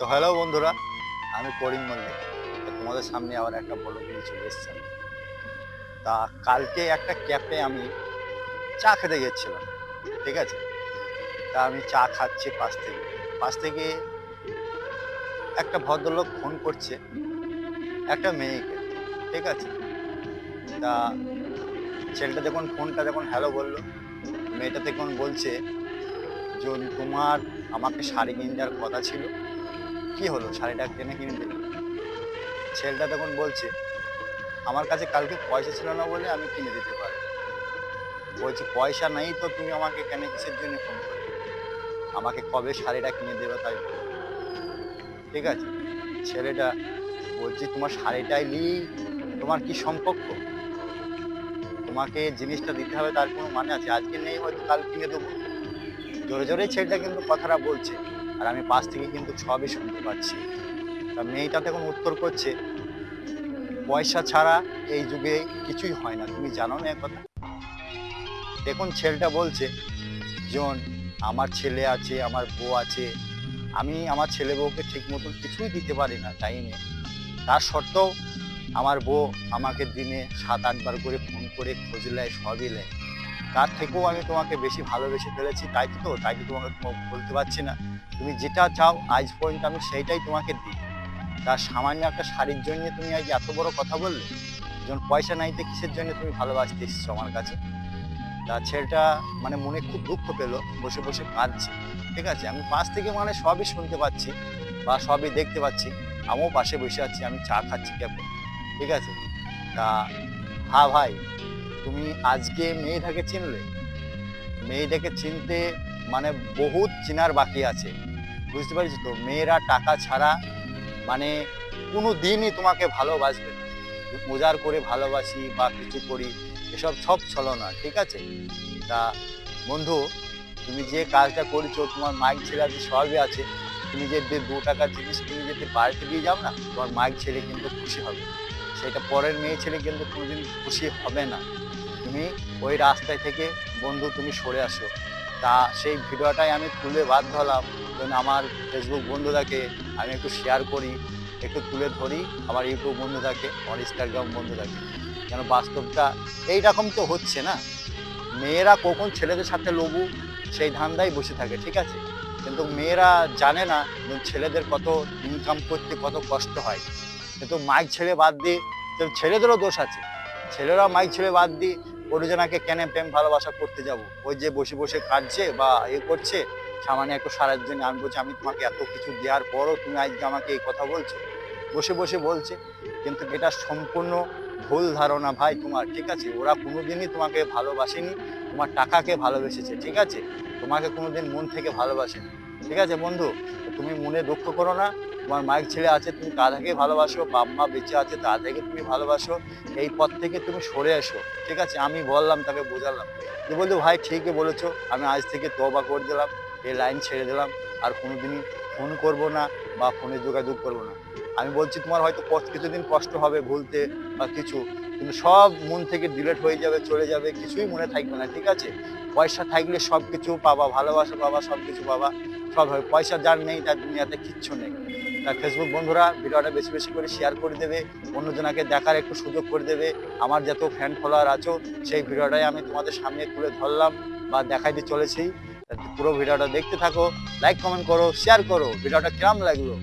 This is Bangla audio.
তো হ্যালো বন্ধুরা, আমি করিম মল্লিক। তো তোমাদের সামনে আবার একটা বড় করে চলে এসেছি। তা কালকে একটা ক্যাফে আমি চা খেতে গেছিলাম, ঠিক আছে। তা আমি চা খাচ্ছি পাশ থেকে একটা ভদ্রলোক ফোন করছে একটা মেয়েকে, ঠিক আছে। তা ছেলেটা যখন হ্যালো বললো, মেয়েটা তখন বলছে যে তোমার আমাকে শাড়ি কিনে দেওয়ার কথা ছিল, কি হলো, শাড়িটা কিনে দিলে। ছেলেটা তখন বলছে আমার কাছে কালকে পয়সা ছিল না বলে আমি কিনে দিতে পারি। বলছি পয়সা নেই তো তুমি আমাকে কেন কিসের জন্য ফোন করলে? আমাকে কবে শাড়িটা কিনে দেবে তাই বলো, ঠিক আছে। ছেলেটা বলছি তোমার শাড়িটাই নিই, তোমার কি সম্পর্ক? তোমাকে জিনিসটা দিতে হবে তার কোনো মানে আছে? আজকে নেই হয়তো কাল কিনে দেবো। জোরে জোরে ছেলেটা কিন্তু কথাটা বলছে, আর আমি পাশ থেকে কিন্তু সবই শুনতে পাচ্ছি। তা মেয়েটা তখন উত্তর করছে পয়সা ছাড়া এই যুগে কিছুই হয় না, তুমি জানো না কথা। দেখুন ছেলেটা বলছে জন আমার ছেলে আছে, আমার বউ আছে, আমি আমার ছেলে বউকে ঠিক মতন কিছুই দিতে পারি না টাইমে। তার সত্ত্বেও আমার বউ আমাকে দিনে 7-8 বার করে ফোন করে খোঁজ নেয়, সবই নেয়। তার থেকেও আমি তোমাকে বেশি ভালোবেসে ফেলেছি, তাই তো তোমাকে বলতে পারছি না। তুমি যেটা চাও আজ পর্যন্ত আমি সেইটাই তোমাকে দিই। তার সামান্য একটা শাড়ির জন্য তুমি আজ এত বড় কথা বললে? যখন পয়সা নাইতে কিসের জন্য তুমি ভালোবাসতে এসেছো আমার কাছে? তা ছেলেটা মানে মনে খুব দুঃখ পেলো, বসে বসে কাঁদছে, ঠিক আছে। আমি পাশ থেকে মানে সবই শুনতে পাচ্ছি বা সবই দেখতে পাচ্ছি। আমিও পাশে বসে আছি, আমি চা খাচ্ছি ক্যাফে, ঠিক আছে। তা হ্যাঁ ভাই, তুমি আজকে মেয়েটাকে চিনলে? মেয়েটাকে চিনতে মানে বহুত চিনার বাকি আছে, বুঝতে পারছি তো। মেয়েরা টাকা ছাড়া মানে কোনো দিনই তোমাকে ভালোবাসবে না। উজাড় করে ভালোবাসি বা কিছু করি, এসব সব ছলনা, ঠিক আছে। তা বন্ধু, তুমি যে কাজটা করছো, তোমার মাইক ছেলে আছে, সবই আছে। তুমি যে 2 টাকার জিনিস কিনে যেতে বাড়িতে দিয়ে যাও না, তোমার মাইক ছেলে কিন্তু খুশি হবে। সেটা পরের মেয়ে ছেলে কিন্তু কোনোদিন খুশি হবে না। তুমি ওই রাস্তায় থেকে বন্ধু তুমি সরে আসো। তা সেই ভিডিওটাই আমি তুলে বাধ্য হলাম, যেন আমার ফেসবুক বন্ধুটাকে আমি একটু শেয়ার করি, একটু তুলে ধরি আমার ইউটিউব বন্ধুটাকে, আমার ইনস্টাগ্রাম বন্ধুটাকে। যেন বাস্তবটা এইরকম তো হচ্ছে না। মেয়েরা কখন ছেলেদের সাথে লবু সেই ধান্দায় বসে থাকে, ঠিক আছে। কিন্তু মেয়েরা জানে না যে ছেলেদের কত ইনকাম করতে কত কষ্ট হয়। কিন্তু মাইক ছেড়ে বাদ দিয়ে, তো ছেলেদেরও দোষ আছে। ছেলেরা মাইক ছেড়ে বাদ দিয়ে পরিজনাকে কেন প্রেম ভালোবাসা করতে যাব? ওই যে বসে বসে কাঁদছে বা করছে সামান্য একটু সারার জন্য। আমি বলছি আমি তোমাকে এত কিছু দেওয়ার পরও তুমি আজকে আমাকে এই কথা বলছো, বসে বসে বলছে। কিন্তু এটা সম্পূর্ণ ভুল ধারণা ভাই তোমার, ঠিক আছে। ওরা কোনোদিনই তোমাকে ভালোবাসেনি, তোমার টাকাকে ভালোবেসেছে, ঠিক আছে। তোমাকে কোনোদিন মন থেকে ভালোবাসেনি, ঠিক আছে বন্ধু। তুমি মনে দুঃখ করো না, তোমার মায়ের ছেলে আছে, তুমি তা থেকে ভালোবাসো, বাপ মা বেঁচে আছে তা থেকে তুমি ভালোবাসো। এই পথ থেকে তুমি সরে এসো, ঠিক আছে। আমি বললাম, তাকে বোঝালাম। যে বলতো ভাই ঠিকই বলেছো, আমি আজ থেকে তওবা করে দিলাম, এই লাইন ছেড়ে দিলাম, আর কোনোদিনই ফোন করব না বা ফোনে যোগাযোগ করবো না। আমি বলছি তোমার হয়তো কিছুদিন কষ্ট হবে ভুলতে বা কিছু, কিন্তু সব মন থেকে ডিলেট হয়ে যাবে, চলে যাবে, কিছুই মনে থাকবে না, ঠিক আছে। পয়সা থাকলে সব কিছু পাবা, ভালোবাসা পাবা, সব কিছু পাবা, সব হবে। পয়সা যার নেই তার দুনিয়াতে কিচ্ছু নেই। তার ফেসবুক বন্ধুরা ভিডিওটা বেশি বেশি করে শেয়ার করে দেবে, অন্যজনকে দেখার একটু সুযোগ করে দেবে। আমার যত ফ্যান ফলোয়ার আছো, সেই ভিডিওটাই আমি তোমাদের সামনে তুলে ধরলাম বা দেখাইতে চলেছি। পুরো ভিডিওটা দেখতে থাকো, লাইক কমেন্ট করো, শেয়ার করো। ভিডিওটা কেমন লাগলো